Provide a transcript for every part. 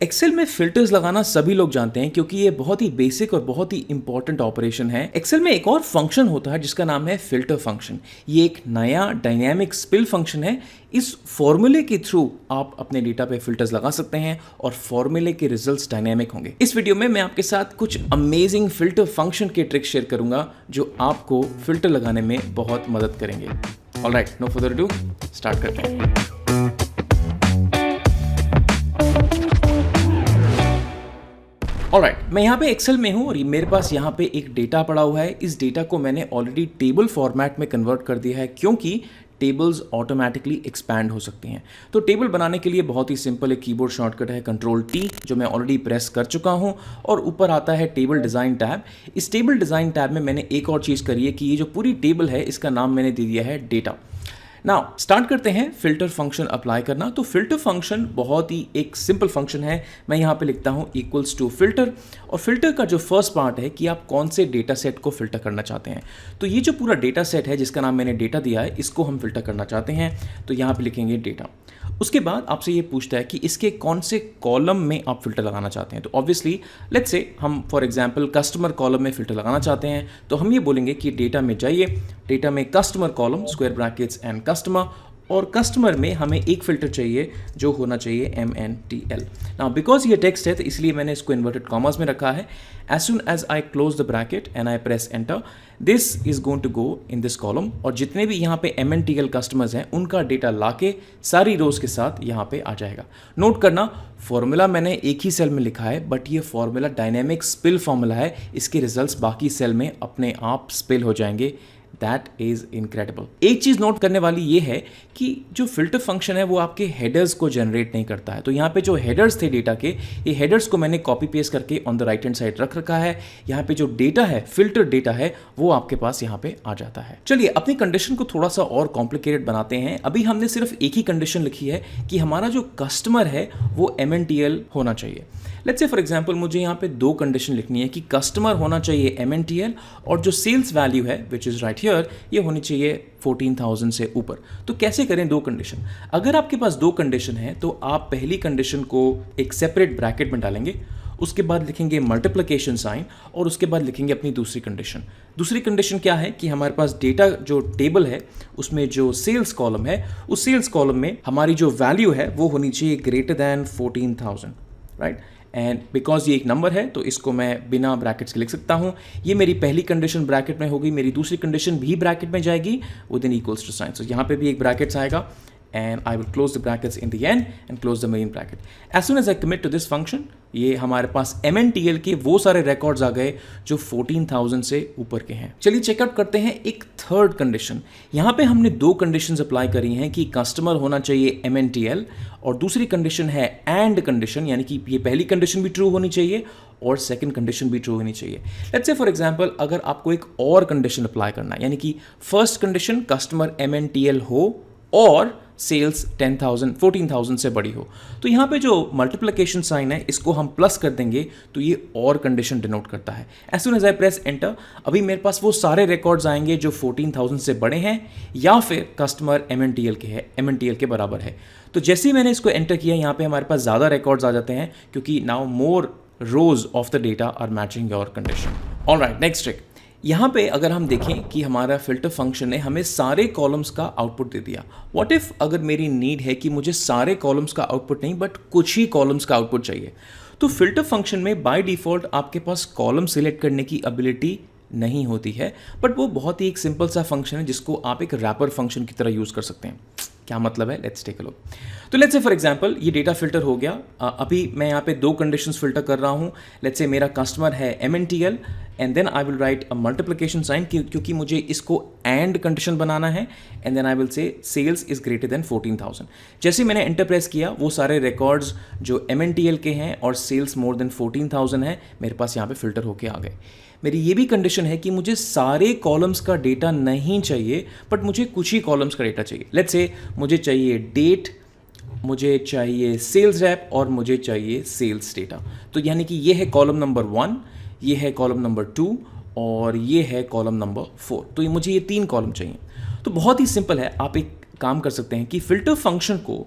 Excel में filters लगाना सभी लोग जानते हैं क्योंकि ये बहुत ही बेसिक और बहुत ही इंपॉर्टेंट ऑपरेशन है। एक्सेल में एक और फंक्शन होता है जिसका नाम है फिल्टर फंक्शन। ये एक नया डायनेमिक स्पिल फंक्शन है। इस फॉर्मूले के थ्रू आप अपने डेटा पे फिल्टर्स लगा सकते हैं और फॉर्मूले के रिजल्ट्स डायनेमिक होंगे। इस वीडियो में मैं आपके साथ कुछ अमेजिंग फिल्टर फंक्शन के ट्रिक शेयर करूंगा जो आपको फिल्टर लगाने में बहुत मदद करेंगे। Alright, no further ado, start करते हैं। ऑलराइट, मैं यहाँ पे एक्सेल में हूँ और मेरे पास यहाँ पे एक डेटा पड़ा हुआ है। इस डेटा को मैंने ऑलरेडी टेबल फॉर्मेट में कन्वर्ट कर दिया है क्योंकि टेबल्स ऑटोमेटिकली एक्सपैंड हो सकती हैं। तो टेबल बनाने के लिए बहुत ही सिंपल एक कीबोर्ड शॉर्टकट है Ctrl+T, जो मैं ऑलरेडी प्रेस कर चुका हूँ और ऊपर आता है टेबल डिज़ाइन टैब। इस टेबल डिज़ाइन टैब में मैंने एक और चीज़ करी है कि ये जो पूरी टेबल है इसका नाम मैंने दे दिया है डेटा। नाउ स्टार्ट करते हैं फिल्टर फंक्शन अप्लाई करना। तो फिल्टर फंक्शन बहुत ही एक सिंपल फंक्शन है। मैं यहाँ पे लिखता हूँ इक्वल्स टू फिल्टर, और फिल्टर का जो फर्स्ट पार्ट है कि आप कौन से डेटा सेट को फिल्टर करना चाहते हैं। तो ये जो पूरा डेटा सेट है जिसका नाम मैंने डेटा दिया है, इसको हम फिल्टर करना चाहते हैं। तो यहाँ पे लिखेंगे डेटा। उसके बाद आपसे ये पूछता है कि इसके कौन से कॉलम में आप फिल्टर लगाना चाहते हैं। तो ऑब्वियसली लेट्स से हम फॉर एग्जांपल कस्टमर कॉलम में फिल्टर लगाना चाहते हैं, तो हम ये बोलेंगे कि डेटा में जाइए, डेटा में customer column square brackets and customer, और कस्टमर में हमें एक फिल्टर चाहिए जो होना चाहिए MNTL। नाउ बिकॉज ये टेक्स्ट है तो इसलिए मैंने इसको इन्वर्टेड कॉमर्स में रखा है। As soon as I close the bracket and I press enter, this is going to go in this column, और जितने भी यहाँ पे MNTL कस्टमर्स हैं उनका डेटा लाके सारी रोज के साथ यहाँ पे आ जाएगा। नोट करना, फॉर्मूला मैंने एक ही सेल में लिखा है बट ये फॉर्मूला डायनेमिक स्पिल फॉर्मूला है। इसके रिजल्ट्स बाकी सेल में अपने आप स्पिल हो जाएंगे। That is incredible. एक चीज नोट करने वाली ये है कि जो फिल्टर फंक्शन है वो आपके हेडर्स को जनरेट नहीं करता है। तो यहाँ पे जो हेडर्स थे डेटा के, ये हेडर्स को मैंने कॉपी पेस्ट करके on the right hand side रख रखा है। यहाँ पे जो डेटा है, फिल्टर डेटा है, वो आपके पास यहाँ पे आ जाता है। चलिए अपनी कंडीशन को थोड़ा सा और कॉम्प्लिकेटेड बनाते हैं। अभी हमने सिर्फ एक ही कंडीशन लिखी है कि हमारा जो कस्टमर है वो MNTL होना चाहिए। लेट्स से फॉर एग्जांपल मुझे यहाँ पे दो कंडीशन लिखनी है कि कस्टमर होना चाहिए MNTL और जो सेल्स वैल्यू है विच इज राइट हियर, ये होनी चाहिए 14,000 से ऊपर। तो कैसे करें दो कंडीशन? अगर आपके पास दो कंडीशन है तो आप पहली कंडीशन को एक सेपरेट ब्रैकेट में डालेंगे, उसके बाद लिखेंगे मल्टीप्लिकेशन साइन, और उसके बाद लिखेंगे अपनी दूसरी कंडीशन। दूसरी कंडीशन क्या है कि हमारे पास डेटा जो टेबल है उसमें जो सेल्स कॉलम है, उस सेल्स कॉलम में हमारी जो वैल्यू है वो होनी चाहिए greater than 14,000, right. And because ये एक नंबर है तो इसको मैं बिना ब्रैकेट्स के लिख सकता हूँ। ये मेरी पहली कंडीशन ब्रैकेट में होगी, मेरी दूसरी कंडीशन भी ब्रैकेट में जाएगी within equals to sign. So यहाँ पे भी एक ब्रैकेट्स आएगा and I will close the brackets in the end and close the main bracket. As soon as I commit to this function, ये हमारे पास MNTL के वो सारे रिकॉर्ड्स आ गए जो 14,000 से ऊपर के हैं। चलिए चेकआउट करते हैं एक थर्ड कंडीशन। यहाँ पे हमने दो कंडीशंस अप्लाई करी हैं कि कस्टमर होना चाहिए MNTL, और दूसरी कंडीशन है एंड कंडीशन, यानी कि ये पहली कंडीशन भी ट्रू होनी चाहिए और सेकंड कंडीशन भी ट्रू होनी चाहिए। लेट्स से फॉर एग्जांपल अगर आपको एक और कंडीशन अप्लाई करना है, यानी कि फर्स्ट कंडीशन कस्टमर MNTL हो और सेल्स 14,000 से बड़ी हो, तो यहाँ पे जो मल्टीप्लिकेशन साइन है इसको हम प्लस कर देंगे तो ये और कंडीशन डिनोट करता है। As soon as I press enter, अभी मेरे पास वो सारे रिकॉर्ड्स आएंगे जो 14,000 से बड़े हैं या फिर कस्टमर MNTL के बराबर है। तो जैसे ही मैंने इसको एंटर किया, यहाँ पे हमारे पास ज़्यादा रिकॉर्ड्स आ जाते हैं क्योंकि now more rows of the data are matching your condition. Alright, next trick. यहाँ पे अगर हम देखें कि हमारा फिल्टर फंक्शन ने हमें सारे कॉलम्स का आउटपुट दे दिया। व्हाट इफ अगर मेरी नीड है कि मुझे सारे कॉलम्स का आउटपुट नहीं बट कुछ ही कॉलम्स का आउटपुट चाहिए, तो फिल्टर फंक्शन में बाय डिफॉल्ट आपके पास कॉलम सिलेक्ट करने की एबिलिटी नहीं होती है, बट वो बहुत ही एक सिंपल सा फंक्शन है जिसको आप एक रैपर फंक्शन की तरह यूज़ कर सकते हैं। क्या मतलब है, लेट्स टेक अ लुक। तो लेट्स से फॉर एग्जांपल ये डेटा फिल्टर हो गया। अभी मैं यहाँ पे दो कंडीशंस फिल्टर कर रहा हूँ। लेट्स से मेरा कस्टमर है MNTL and then I will write a multiplication sign क्योंकि मुझे इसको एंड कंडीशन बनाना है, and then I will say sales is greater than 14,000। जैसे मैंने एंटर प्रेस किया, वो सारे रिकॉर्ड्स जो MNTL के हैं और सेल्स मोर देन 14,000 है मेरे पास यहाँ पे फिल्टर होके आ गए। मेरी ये भी कंडीशन है कि मुझे सारे कॉलम्स का डेटा नहीं चाहिए बट मुझे कुछ ही कॉलम्स का डेटा चाहिए। लेट्स से मुझे चाहिए डेट, मुझे चाहिए सेल्स रैप और मुझे चाहिए सेल्स डेटा। तो यानी कि ये है कॉलम नंबर 1, ये है कॉलम नंबर 2 और ये है कॉलम नंबर 4। तो ये मुझे ये 3 कॉलम चाहिए। तो बहुत ही सिंपल है, आप एक काम कर सकते हैं कि फिल्टर फंक्शन को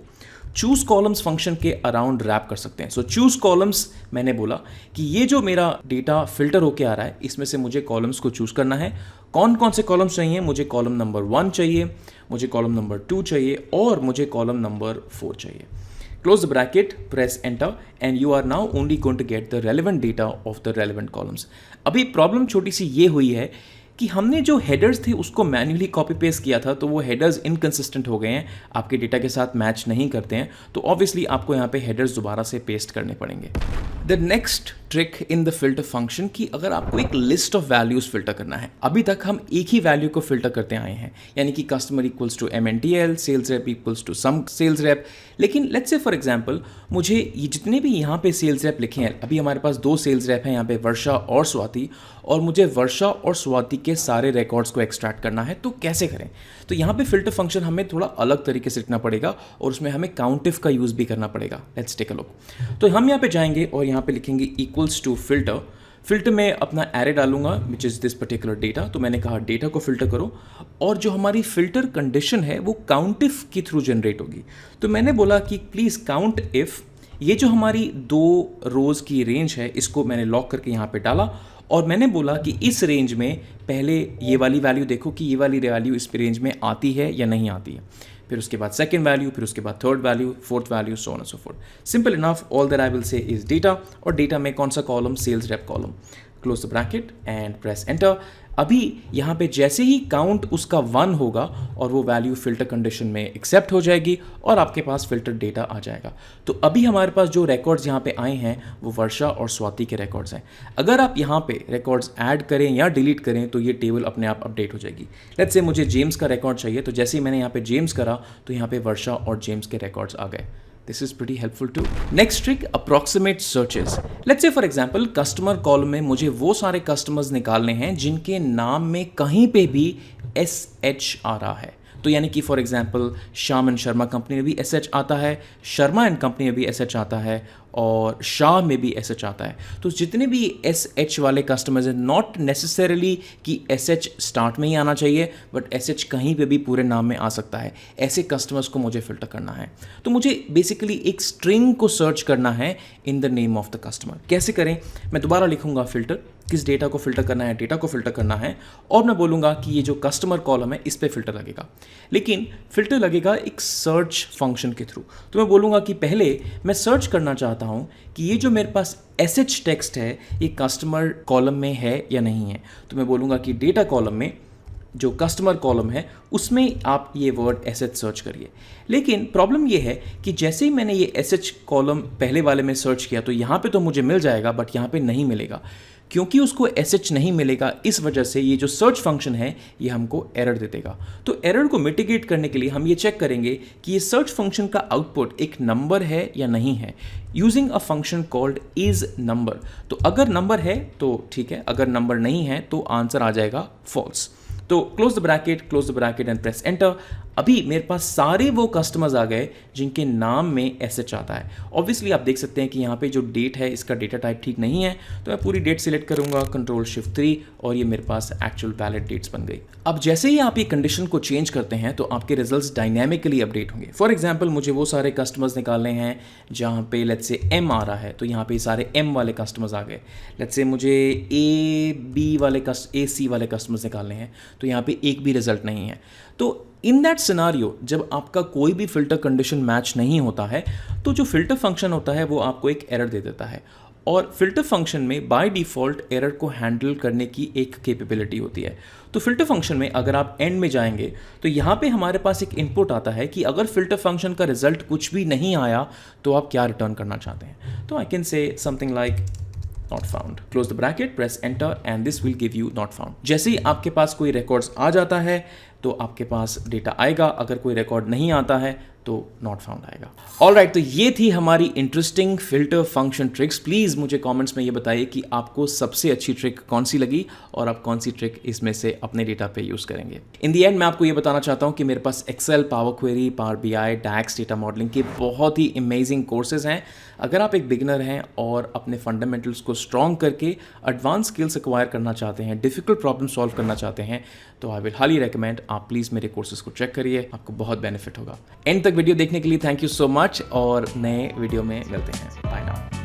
चूज कॉलम्स फंक्शन के अराउंड रैप कर सकते हैं। सो चूज कॉलम्स मैंने बोला कि ये जो मेरा डेटा फिल्टर होके आ रहा है इसमें से मुझे कॉलम्स को चूज करना है। कौन कौन से कॉलम्स चाहिए? मुझे कॉलम नंबर 1 चाहिए, मुझे कॉलम नंबर 2 चाहिए और मुझे कॉलम नंबर 4 चाहिए। Close the bracket, press enter and you are now only going to get the relevant data of the relevant columns। अभी प्रॉब्लम छोटी सी ये हुई है कि हमने जो हेडर्स थे उसको मैन्युअली कॉपी पेस्ट किया था, तो वो हेडर्स इनकंसिस्टेंट हो गए हैं, आपके डेटा के साथ मैच नहीं करते हैं, तो ऑब्वियसली आपको यहाँ पे हेडर्स दोबारा से पेस्ट करने पड़ेंगे। The next trick in the filter function कि अगर आपको एक लिस्ट ऑफ वैल्यूज फिल्टर करना है, अभी तक हम एक ही वैल्यू को फिल्टर करते आए हैं, यानी कि customer equals to MNTL, sales rep equals to some sales rep. लेकिन लेट्स से फॉर एग्जांपल मुझे ये जितने भी यहाँ पे सेल्स रेप लिखे हैं, अभी हमारे पास 2 सेल्स रेप हैं यहाँ पे, वर्षा और स्वाति, और मुझे वर्षा और स्वाति के सारे रिकॉर्ड्स को एक्सट्रैक्ट करना है, तो कैसे करें? तो यहाँ पे फिल्टर फंक्शन हमें थोड़ा अलग तरीके से लिखना पड़ेगा और उसमें हमें काउंटिफ का यूज़ भी करना पड़ेगा। Let's take a look. तो हम यहाँ पे जाएंगे और यहाँ पे लिखेंगे इक्वल्स टू फिल्टर। फिल्टर में अपना एरे डालूंगा which is this particular data. तो मैंने कहा डेटा को फिल्टर करो और जो हमारी फिल्टर कंडीशन है वो काउंटिफ के थ्रू जनरेट होगी। तो मैंने बोला कि प्लीज़ काउंट इफ़, ये जो हमारी 2 रोज़ की रेंज है इसको मैंने लॉक करके यहाँ पे डाला और मैंने बोला कि इस रेंज में पहले ये वाली वैल्यू देखो कि ये वाली वैल्यू इस रेंज में आती है या नहीं आती है, फिर उसके बाद सेकंड वैल्यू, फिर उसके बाद third value, fourth value, so on and so fourth. Simple enough, all that I will say is data, और डेटा में कौन सा column? Sales rep column. Close the bracket and press enter. अभी यहाँ पे जैसे ही काउंट उसका 1 होगा और वो वैल्यू फिल्टर कंडीशन में एक्सेप्ट हो जाएगी और आपके पास फिल्टर डेटा आ जाएगा। तो अभी हमारे पास जो रिकॉर्ड्स यहाँ पे आए हैं वो वर्षा और स्वाति के रिकॉर्ड्स हैं। अगर आप यहाँ पे रिकॉर्ड्स ऐड करें या डिलीट करें तो ये टेबल अपने आप अपडेट हो जाएगी। लेट्स से मुझे जेम्स का रिकॉर्ड चाहिए, तो जैसे ही मैंने यहाँ पे जेम्स करा तो यहाँ पे वर्षा और जेम्स के रिकॉर्ड्स आ गए। This is pretty helpful too. Next trick, approximate searches. Let's say for example, customer column में मुझे वो सारे customers निकालने हैं जिनके नाम में कहीं पे भी SH आ रहा है। तो यानी कि for example Shyam and Sharma company में भी SH आता है, शर्मा एंड कंपनी में भी SH आता है और शाह में भी SH आता है। तो जितने भी SH वाले कस्टमर्स हैं, नॉट नेसेसरीली कि SH स्टार्ट में ही आना चाहिए, बट SH कहीं पे भी पूरे नाम में आ सकता है। ऐसे कस्टमर्स को मुझे फिल्टर करना है। तो मुझे बेसिकली एक स्ट्रिंग को सर्च करना है in the name of the customer. कैसे करें? मैं दोबारा लिखूंगा फिल्टर, किस डेटा को फिल्टर करना है? डेटा को फिल्टर करना है, और मैं बोलूँगा कि ये जो कस्टमर कॉलम है इस पर फिल्टर लगेगा, लेकिन फिल्टर लगेगा एक सर्च फंक्शन के थ्रू। तो मैं बोलूँगा कि पहले मैं सर्च करना चाहता हूँ कि ये जो मेरे पास SH टेक्स्ट है ये कस्टमर कॉलम में है या नहीं है। तो मैं बोलूँगा कि डेटा कॉलम में जो कस्टमर कॉलम है उसमें आप ये वर्ड SH सर्च करिए। लेकिन प्रॉब्लम ये है कि जैसे ही मैंने ये SH कॉलम पहले वाले में सर्च किया तो यहाँ पे तो मुझे मिल जाएगा, बट यहाँ पे नहीं मिलेगा। क्योंकि उसको SH नहीं मिलेगा, इस वजह से ये जो सर्च फंक्शन है ये हमको एरर दे देगा। तो एरर को मिटिगेट करने के लिए हम ये चेक करेंगे कि ये सर्च फंक्शन का आउटपुट एक नंबर है या नहीं है, using a function called is number. तो अगर नंबर है तो ठीक है, अगर नंबर नहीं है तो आंसर आ जाएगा फॉल्स। तो close the bracket and press enter. अभी मेरे पास सारे वो कस्टमर्स आ गए जिनके नाम में SH आता है। ऑब्वियसली आप देख सकते हैं कि यहाँ पे जो डेट है इसका डेटा टाइप ठीक नहीं है, तो मैं पूरी डेट सिलेक्ट करूँगा, Ctrl+Shift+3, और ये मेरे पास एक्चुअल वैलिड डेट्स बन गई। अब जैसे ही आप ये कंडीशन को चेंज करते हैं तो आपके रिजल्ट्स डायनेमिकली अपडेट होंगे। फॉर एग्जाम्पल मुझे वो सारे कस्टमर्स निकालने हैं जहाँ पे लेट्स से M आ रहा है, तो यहाँ पे सारे M वाले कस्टमर्स आ गए। लेट्स से मुझे AC वाले कस्टमर्स निकालने हैं, तो यहाँ पे एक भी रिजल्ट नहीं है। तो इन दैट सिनारियो जब आपका कोई भी फिल्टर कंडीशन मैच नहीं होता है तो जो फिल्टर फंक्शन होता है वो आपको एक एरर दे देता है, और फिल्टर फंक्शन में बाय डिफ़ॉल्ट एरर को हैंडल करने की एक कैपेबिलिटी होती है। तो फिल्टर फंक्शन में अगर आप एंड में जाएंगे तो यहाँ पे हमारे पास एक इनपुट आता है कि अगर फिल्टर फंक्शन का रिजल्ट कुछ भी नहीं आया तो आप क्या रिटर्न करना चाहते हैं। तो I can say something like not found. Close the bracket, press enter and this will give you not found. जैसे ही आपके पास कोई रिकॉर्ड्स आ जाता है तो आपके पास डेटा आएगा, अगर कोई रिकॉर्ड नहीं आता है तो नॉट फाउंड आएगा। ऑलराइट, तो ये थी हमारी interesting filter function tricks. Please मुझे कमेंट्स में ये बताइए कि आपको सबसे अच्छी ट्रिक कौन सी लगी और आप कौन सी ट्रिक इसमें से अपने डेटा पे यूज़ करेंगे। इन दी एंड मैं आपको ये बताना चाहता हूँ कि मेरे पास Excel, power query, power BI, DAX, data modelling के बहुत ही अमेजिंग कोर्सेज हैं। अगर आप एक बिगिनर हैं और अपने फंडामेंटल्स को स्ट्रॉन्ग करके एडवांस स्किल्स एक्वायर करना चाहते हैं, डिफिकल्ट प्रॉब्लम सॉल्व करना चाहते हैं, तो आई विल हाईली रेकमेंड आप प्लीज़ मेरे कोर्सेज को चेक करिए, आपको बहुत बेनिफिट होगा। एंड तक तक वीडियो देखने के लिए थैंक यू सो मच और नए वीडियो में मिलते हैं। Bye now.